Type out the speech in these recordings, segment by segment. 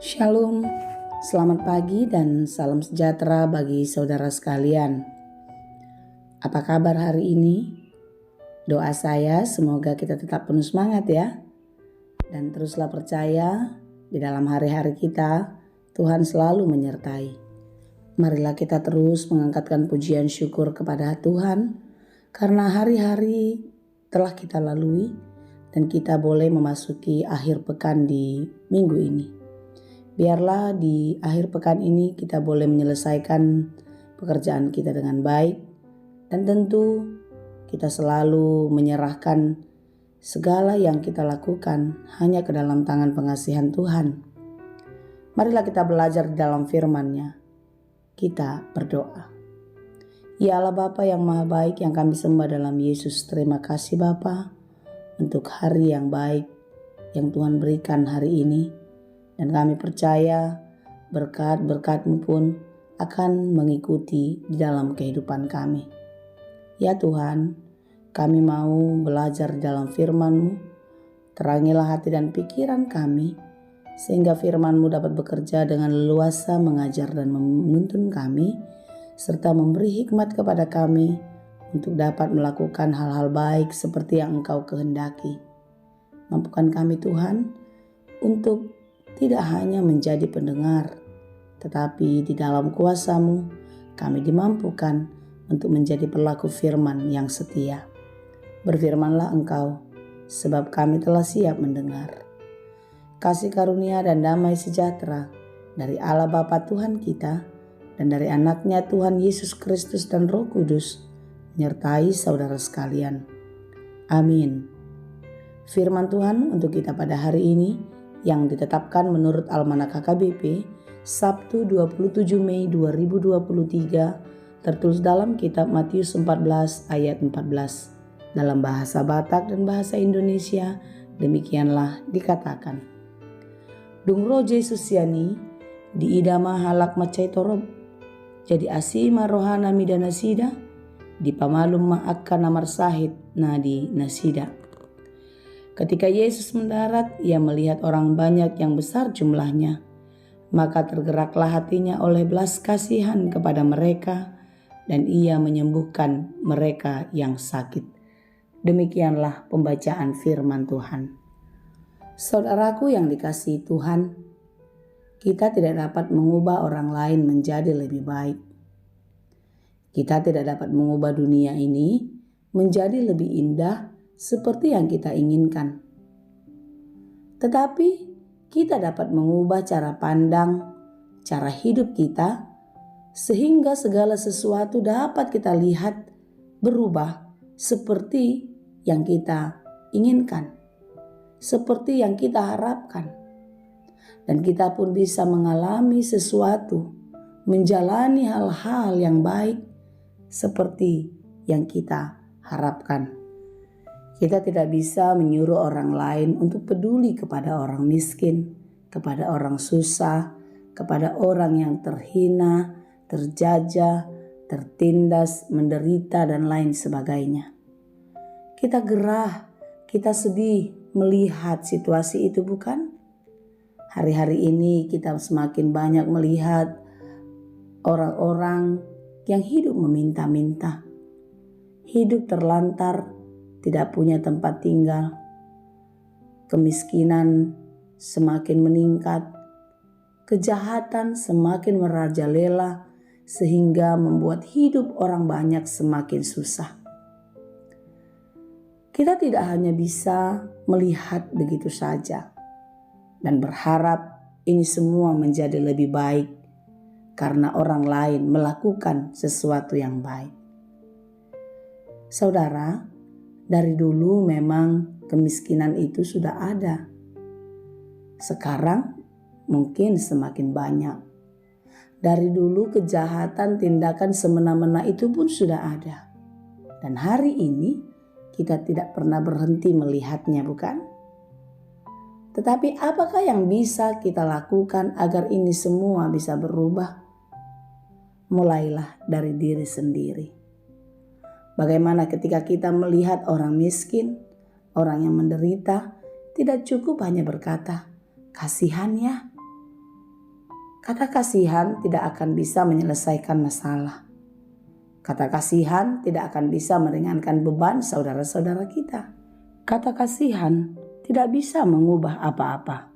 Shalom, selamat pagi dan salam sejahtera bagi saudara sekalian. Apa kabar hari ini? Doa saya semoga kita tetap penuh semangat ya. Dan teruslah percaya di dalam hari-hari kita, Tuhan selalu menyertai. Marilah kita terus mengangkatkan pujian syukur kepada Tuhan, karena hari-hari telah kita lalui dan kita boleh memasuki akhir pekan di minggu ini. Biarlah di akhir pekan ini kita boleh menyelesaikan pekerjaan kita dengan baik, dan tentu kita selalu menyerahkan segala yang kita lakukan hanya ke dalam tangan pengasihan Tuhan. Marilah kita belajar di dalam firman-Nya. Kita berdoa. Ya Allah Bapa yang Maha Baik yang kami sembah dalam Yesus, terima kasih Bapa untuk hari yang baik yang Tuhan berikan hari ini. Dan kami percaya berkat-berkat-Mu pun akan mengikuti di dalam kehidupan kami. Ya Tuhan, kami mau belajar dalam firman-Mu. Terangilah hati dan pikiran kami, sehingga firman-Mu dapat bekerja dengan leluasa mengajar dan menuntun kami, serta memberi hikmat kepada kami untuk dapat melakukan hal-hal baik seperti yang Engkau kehendaki. Mampukan kami Tuhan untuk tidak hanya menjadi pendengar, tetapi di dalam kuasa-Mu kami dimampukan untuk menjadi pelaku firman yang setia. Berfirmanlah Engkau, sebab kami telah siap mendengar. Kasih karunia dan damai sejahtera dari Allah Bapa Tuhan kita dan dari Anak-Nya Tuhan Yesus Kristus dan Roh Kudus menyertai saudara sekalian. Amin. Firman Tuhan untuk kita pada hari ini yang ditetapkan menurut Almanak HKBP Sabtu 27 Mei 2023 tertulis dalam kitab Matius 14 ayat 14. Dalam bahasa Batak dan bahasa Indonesia demikianlah dikatakan. Dung roje susiani di idama halak macai torob jadi asima rohana midana sida di pamalum ma'akka namar sahid nadi nasida. Ketika Yesus mendarat, ia melihat orang banyak yang besar jumlahnya. Maka tergeraklah hatinya oleh belas kasihan kepada mereka, dan ia menyembuhkan mereka yang sakit. Demikianlah pembacaan firman Tuhan. Saudaraku yang dikasihi Tuhan, kita tidak dapat mengubah orang lain menjadi lebih baik. Kita tidak dapat mengubah dunia ini menjadi lebih indah seperti yang kita inginkan. Tetapi kita dapat mengubah cara pandang, cara hidup kita, sehingga segala sesuatu dapat kita lihat berubah seperti yang kita inginkan, seperti yang kita harapkan. Dan kita pun bisa mengalami sesuatu, menjalani hal-hal yang baik seperti yang kita harapkan. Kita tidak bisa menyuruh orang lain untuk peduli kepada orang miskin, kepada orang susah, kepada orang yang terhina, terjajah, tertindas, menderita, dan lain sebagainya. Kita gerah, kita sedih melihat situasi itu, bukan? Hari-hari ini kita semakin banyak melihat orang-orang yang hidup meminta-minta, hidup terlantar, tidak punya tempat tinggal, kemiskinan semakin meningkat, kejahatan semakin merajalela sehingga membuat hidup orang banyak semakin susah. Kita tidak hanya bisa melihat begitu saja dan berharap ini semua menjadi lebih baik karena orang lain melakukan sesuatu yang baik. Saudara, dari dulu memang kemiskinan itu sudah ada. Sekarang mungkin semakin banyak. Dari dulu kejahatan, tindakan semena-mena itu pun sudah ada. Dan hari ini kita tidak pernah berhenti melihatnya, bukan? Tetapi apakah yang bisa kita lakukan agar ini semua bisa berubah? Mulailah dari diri sendiri. Bagaimana ketika kita melihat orang miskin, orang yang menderita, tidak cukup hanya berkata, kasihan ya, Kata kasihan tidak akan bisa menyelesaikan masalah. Kata kasihan tidak akan bisa meringankan beban saudara-saudara kita. Kata kasihan tidak bisa mengubah apa-apa.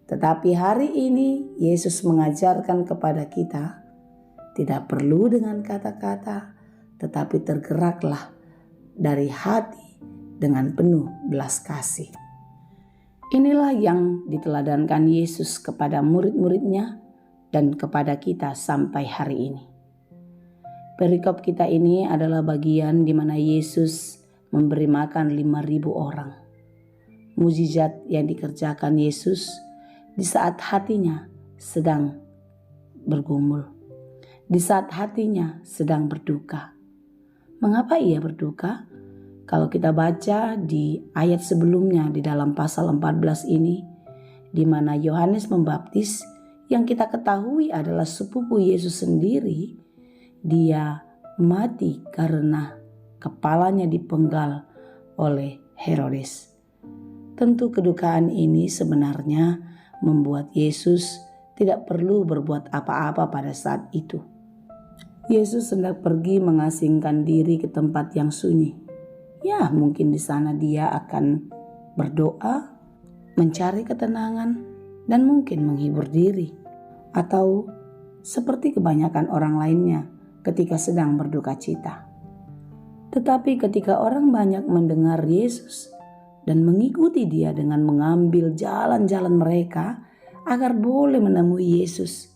Tetapi hari ini Yesus mengajarkan kepada kita, tidak perlu dengan kata-kata, tetapi tergeraklah dari hati dengan penuh belas kasih. Inilah yang diteladankan Yesus kepada murid-muridnya dan kepada kita sampai hari ini. Perikop kita ini adalah bagian di mana Yesus memberi makan 5.000 orang. Mukjizat yang dikerjakan Yesus di saat hatinya sedang bergumul, di saat hatinya sedang berduka. Mengapa ia berduka? Kalau kita baca di ayat sebelumnya di dalam pasal 14 ini, di mana Yohanes Pembaptis yang kita ketahui adalah sepupu Yesus sendiri, dia mati karena kepalanya dipenggal oleh Herodes. Tentu kedukaan ini sebenarnya membuat Yesus tidak perlu berbuat apa-apa pada saat itu. Yesus hendak pergi mengasingkan diri ke tempat yang sunyi. Ya, mungkin di sana dia akan berdoa, mencari ketenangan, dan mungkin menghibur diri. Atau seperti kebanyakan orang lainnya ketika sedang berduka cita. Tetapi ketika orang banyak mendengar Yesus dan mengikuti dia dengan mengambil jalan-jalan mereka agar boleh menemui Yesus.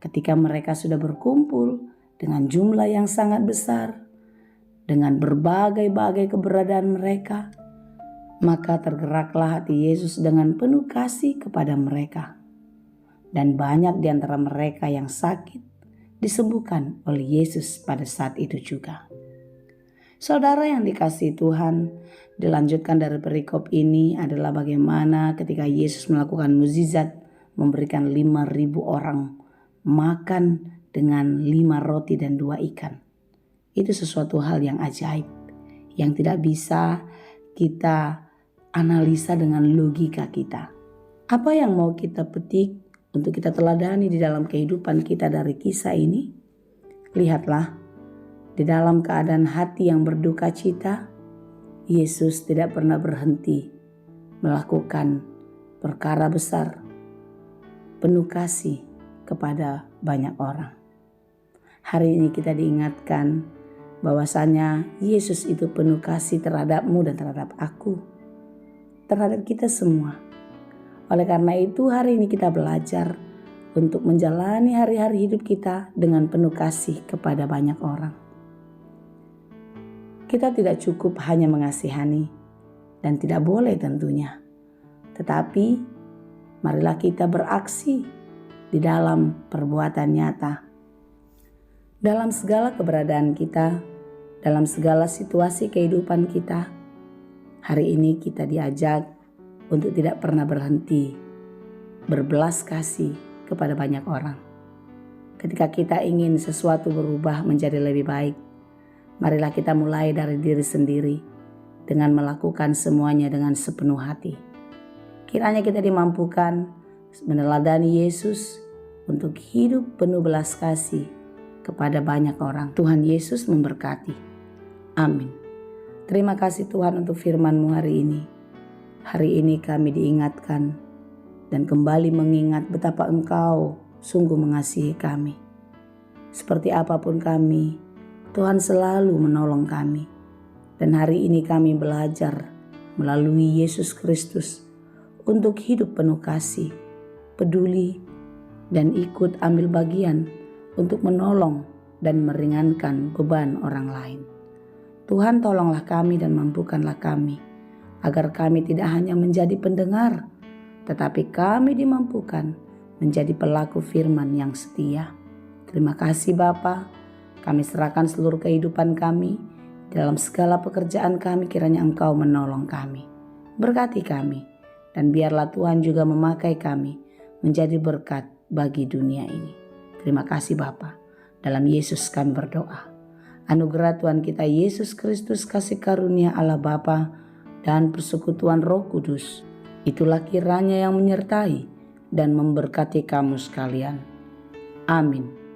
Ketika mereka sudah berkumpul dengan jumlah yang sangat besar, dengan berbagai-bagai keberadaan mereka, maka tergeraklah hati Yesus dengan penuh kasih kepada mereka. Dan banyak di antara mereka yang sakit disembuhkan oleh Yesus pada saat itu juga. Saudara yang dikasihi Tuhan, dilanjutkan dari perikop ini adalah bagaimana ketika Yesus melakukan mukjizat memberikan 5.000 orang makan dengan 5 roti dan 2 ikan. Itu sesuatu hal yang ajaib, yang tidak bisa kita analisa dengan logika kita. Apa yang mau kita petik untuk kita teladani di dalam kehidupan kita dari kisah ini? Lihatlah, di dalam keadaan hati yang berduka cita, Yesus tidak pernah berhenti melakukan perkara besar, penuh kasih kepada banyak orang. Hari ini kita diingatkan bahwasanya Yesus itu penuh kasih terhadapmu dan terhadap aku, terhadap kita semua. Oleh karena itu hari ini kita belajar untuk menjalani hari-hari hidup kita dengan penuh kasih kepada banyak orang. Kita tidak cukup hanya mengasihani dan tidak boleh tentunya. Tetapi marilah kita beraksi di dalam perbuatan nyata. Dalam segala keberadaan kita, dalam segala situasi kehidupan kita, hari ini kita diajak untuk tidak pernah berhenti berbelas kasih kepada banyak orang. Ketika kita ingin sesuatu berubah menjadi lebih baik, marilah kita mulai dari diri sendiri dengan melakukan semuanya dengan sepenuh hati. Kiranya kita dimampukan meneladani Yesus untuk hidup penuh belas kasih kepada banyak orang. Tuhan Yesus memberkati. Amin. Terima kasih Tuhan untuk firman-Mu hari ini. Hari ini kami diingatkan dan kembali mengingat betapa Engkau sungguh mengasihi kami. Seperti apapun kami, Tuhan selalu menolong kami. Dan hari ini kami belajar melalui Yesus Kristus untuk hidup penuh kasih, peduli, dan ikut ambil bagian untuk menolong dan meringankan beban orang lain. Tuhan tolonglah kami dan mampukanlah kami, agar kami tidak hanya menjadi pendengar, tetapi kami dimampukan menjadi pelaku firman yang setia. Terima kasih Bapa, kami serahkan seluruh kehidupan kami, dalam segala pekerjaan kami kiranya Engkau menolong kami. Berkati kami, dan biarlah Tuhan juga memakai kami menjadi berkat bagi dunia ini. Terima kasih Bapa. Dalam Yesus kami berdoa. Anugerah Tuhan kita Yesus Kristus, kasih karunia Allah Bapa dan persekutuan Roh Kudus, itulah kiranya yang menyertai dan memberkati kamu sekalian. Amin.